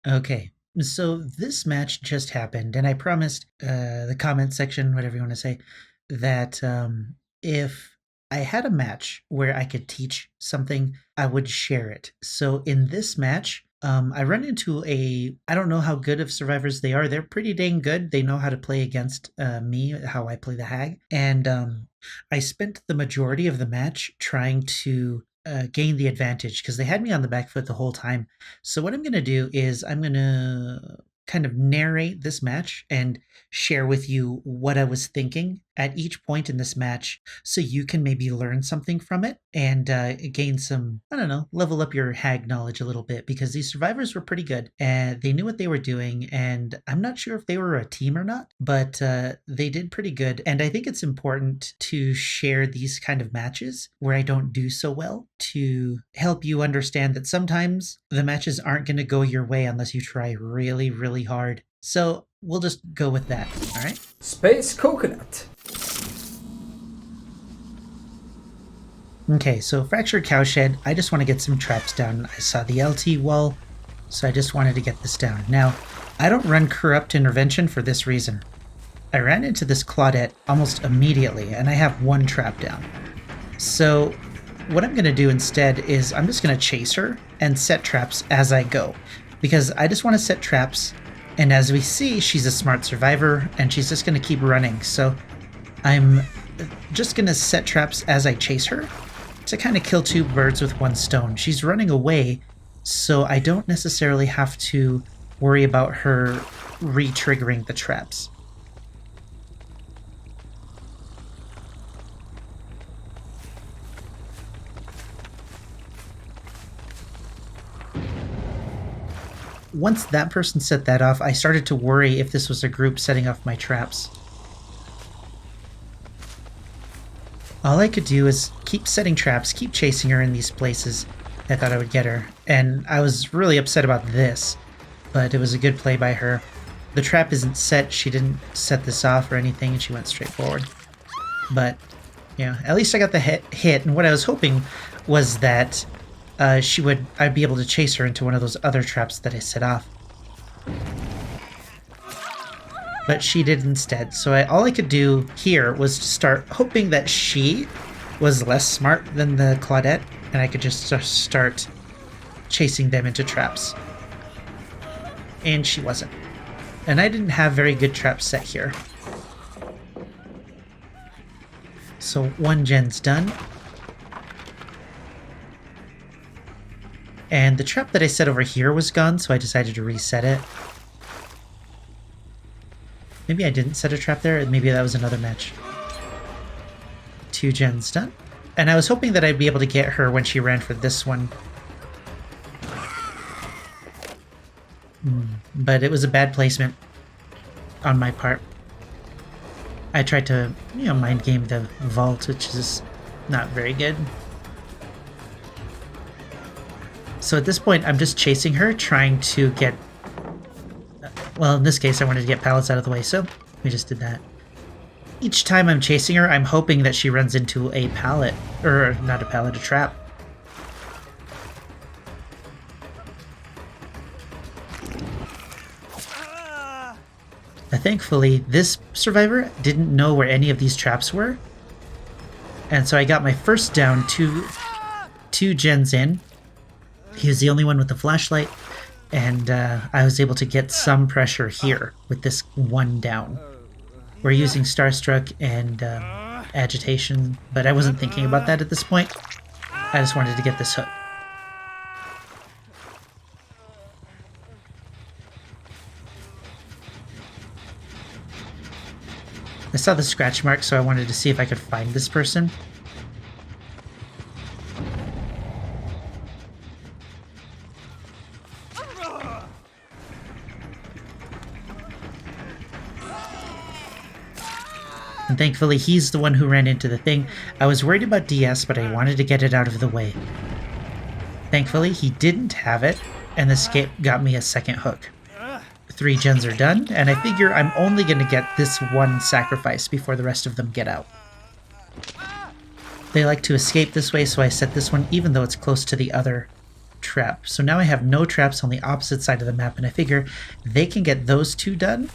Okay, so this match just happened, and I promised the comment section, whatever you want to say, that if I had a match where I could teach something, I would share it. So in this match, I run into I don't know how good of survivors they are. They're pretty dang good. They know how to play against me, how I play the hag. And I spent the majority of the match trying to gain the advantage because they had me on the back foot the whole time. So what I'm going to do is I'm going to kind of narrate this match and share with you what I was thinking at each point in this match so you can maybe learn something from it and gain some, I don't know, level up your hag knowledge a little bit because these survivors were pretty good and they knew what they were doing. And I'm not sure if they were a team or not, but they did pretty good. And I think it's important to share these kind of matches where I don't do so well to help you understand that sometimes the matches aren't going to go your way unless you try really, really hard. So we'll just go with that, all right? Space Coconut. Okay, so Fractured Cowshed, I just want to get some traps down. I saw the LT wall, so I just wanted to get this down. Now, I don't run Corrupt Intervention for this reason. I ran into this Claudette almost immediately, and I have one trap down. So what I'm going to do instead is I'm just going to chase her and set traps as I go, because I just want to set traps, and as we see, she's a smart survivor, and she's just going to keep running. So I'm just going to set traps as I chase her to kind of kill two birds with one stone. She's running away, so I don't necessarily have to worry about her re-triggering the traps. Once that person set that off, I started to worry if this was a group setting off my traps. All I could do is keep setting traps, keep chasing her in these places. I thought I would get her, and I was really upset about this, but it was a good play by her. The trap isn't set, she didn't set this off or anything, and she went straight forward. But, yeah, at least I got the hit, and what I was hoping was that I'd be able to chase her into one of those other traps that I set off. But she did instead. So all I could do here was to start hoping that she was less smart than the Claudette, and I could just start chasing them into traps. And she wasn't. And I didn't have very good traps set here. So one gen's done. And the trap that I set over here was gone, so I decided to reset it. Maybe I didn't set a trap there, maybe that was another match. Two gens done. And I was hoping that I'd be able to get her when she ran for this one. But it was a bad placement on my part. I tried to, mind game the vault, which is not very good. So at this point, I'm just chasing her, trying to get... Well, in this case, I wanted to get pallets out of the way, so we just did that. Each time I'm chasing her, I'm hoping that she runs into a pallet. Or, not a pallet, a trap. Thankfully, this survivor didn't know where any of these traps were. And so I got my first down two gens in. He was the only one with the flashlight. And I was able to get some pressure here with this one down. We're using Starstruck and Agitation, but I wasn't thinking about that at this point. I just wanted to get this hook. I saw the scratch mark, so I wanted to see if I could find this person. And thankfully, he's the one who ran into the thing. I was worried about DS, but I wanted to get it out of the way. Thankfully, he didn't have it, and the escape got me a second hook. 3 gens are done, and I figure I'm only going to get this one sacrifice before the rest of them get out. They like to escape this way, so I set this one even though it's close to the other trap. So now I have no traps on the opposite side of the map, and I figure they can get those two done.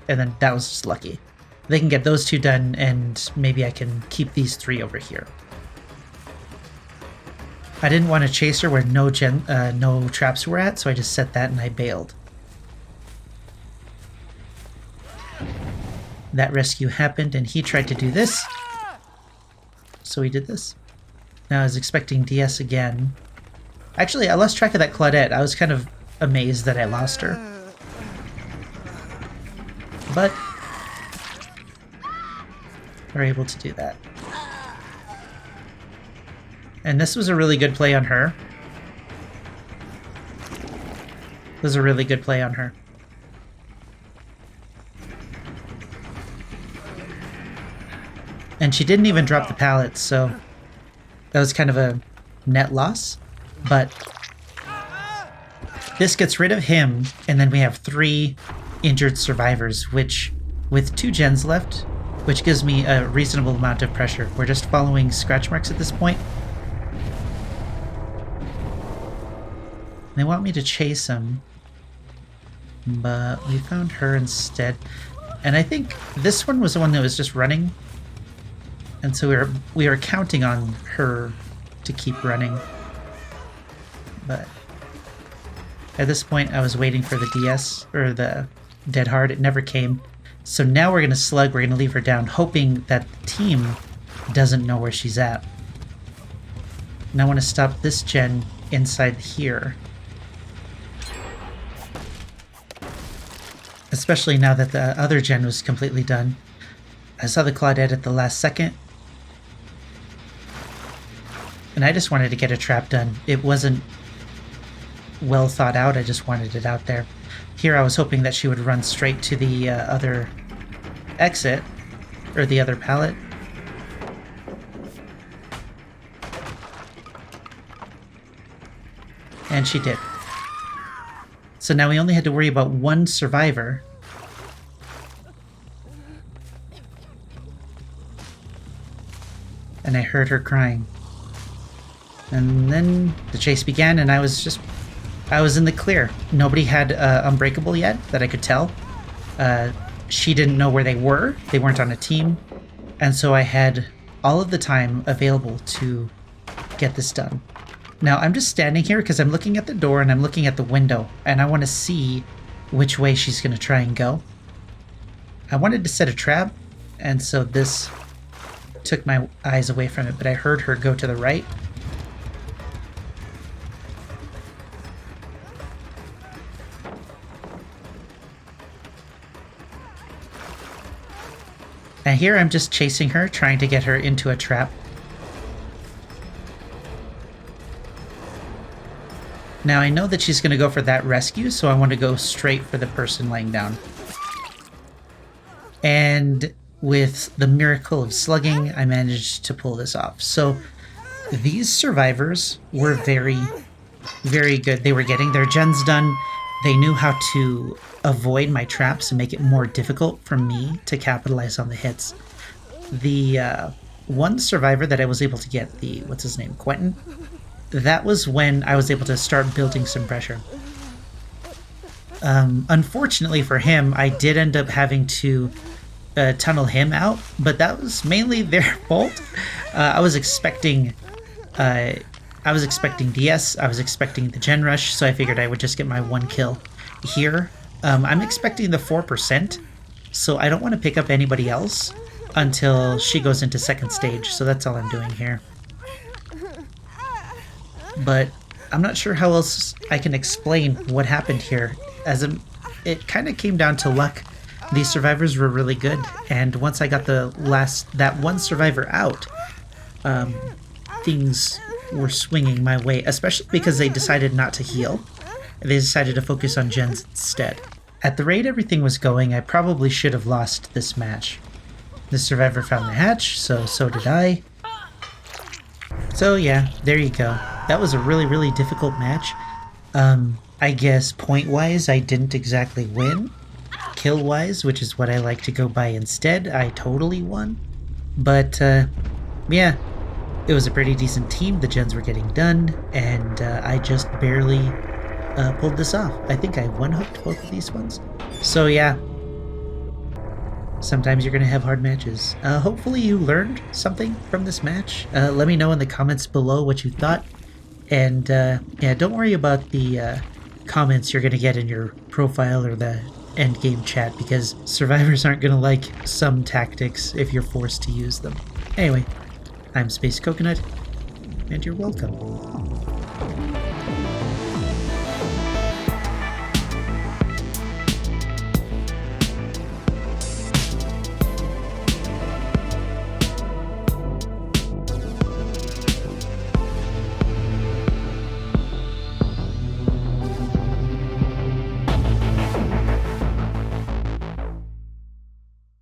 And then that was just lucky. They can get those two done, and maybe I can keep these three over here. I didn't want to chase her where no traps were at, so I just set that and I bailed. That rescue happened, and he tried to do this. So he did this. Now I was expecting DS again. Actually, I lost track of that Claudette. I was kind of amazed that I lost her. But we're able to do that. And this was a really good play on her. It was a really good play on her. And she didn't even drop the pallets, so that was kind of a net loss. But this gets rid of him, and then we have 3 injured survivors, which, with 2 gens left, which gives me a reasonable amount of pressure. We're just following scratch marks at this point. They want me to chase him, but we found her instead. And I think this one was the one that was just running. And so we were counting on her to keep running. But at this point, I was waiting for the DS, or the Dead Hard. It never came. So now we're going to slug, we're going to leave her down, hoping that the team doesn't know where she's at. And I want to stop this gen inside here. Especially now that the other gen was completely done. I saw the Claudette at the last second. And I just wanted to get a trap done. It wasn't well thought out, I just wanted it out there. Here I was hoping that she would run straight to the other exit, or the other pallet. And she did. So now we only had to worry about 1 survivor. And I heard her crying. And then the chase began, and I was in the clear. Nobody had Unbreakable yet, that I could tell. She didn't know where they were. They weren't on a team. And so I had all of the time available to get this done. Now, I'm just standing here because I'm looking at the door and I'm looking at the window, and I want to see which way she's going to try and go. I wanted to set a trap, and so this took my eyes away from it, but I heard her go to the right. And here I'm just chasing her, trying to get her into a trap. Now I know that she's going to go for that rescue, so I want to go straight for the person laying down. And with the miracle of slugging, I managed to pull this off. So these survivors were very, very good. They were getting their gens done. They knew how to avoid my traps and make it more difficult for me to capitalize on the hits. The one survivor that I was able to get, what's his name, Quentin, that was when I was able to start building some pressure. Unfortunately for him, I did end up having to tunnel him out, but that was mainly their fault. I was expecting DS, I was expecting the gen rush, so I figured I would just get my 1 kill here. I'm expecting the 4%, so I don't want to pick up anybody else until she goes into second stage, so that's all I'm doing here. But I'm not sure how else I can explain what happened here, it kind of came down to luck. These survivors were really good, and once I got that one survivor out, things were swinging my way, especially because they decided not to heal. They decided to focus on gens instead. At the rate everything was going, I probably should have lost this match. The survivor found the hatch, so did I. So yeah, there you go. That was a really, really difficult match. I guess point-wise, I didn't exactly win. Kill-wise, which is what I like to go by instead, I totally won. But, yeah. It was a pretty decent team. The gens were getting done, and I just barely pulled this off. I think I one-hooked both of these ones. So yeah, sometimes you're going to have hard matches. Hopefully you learned something from this match. Let me know in the comments below what you thought. And yeah, don't worry about the comments you're going to get in your profile or the endgame chat, because survivors aren't going to like some tactics if you're forced to use them. Anyway, I'm Space Coconut, and you're welcome.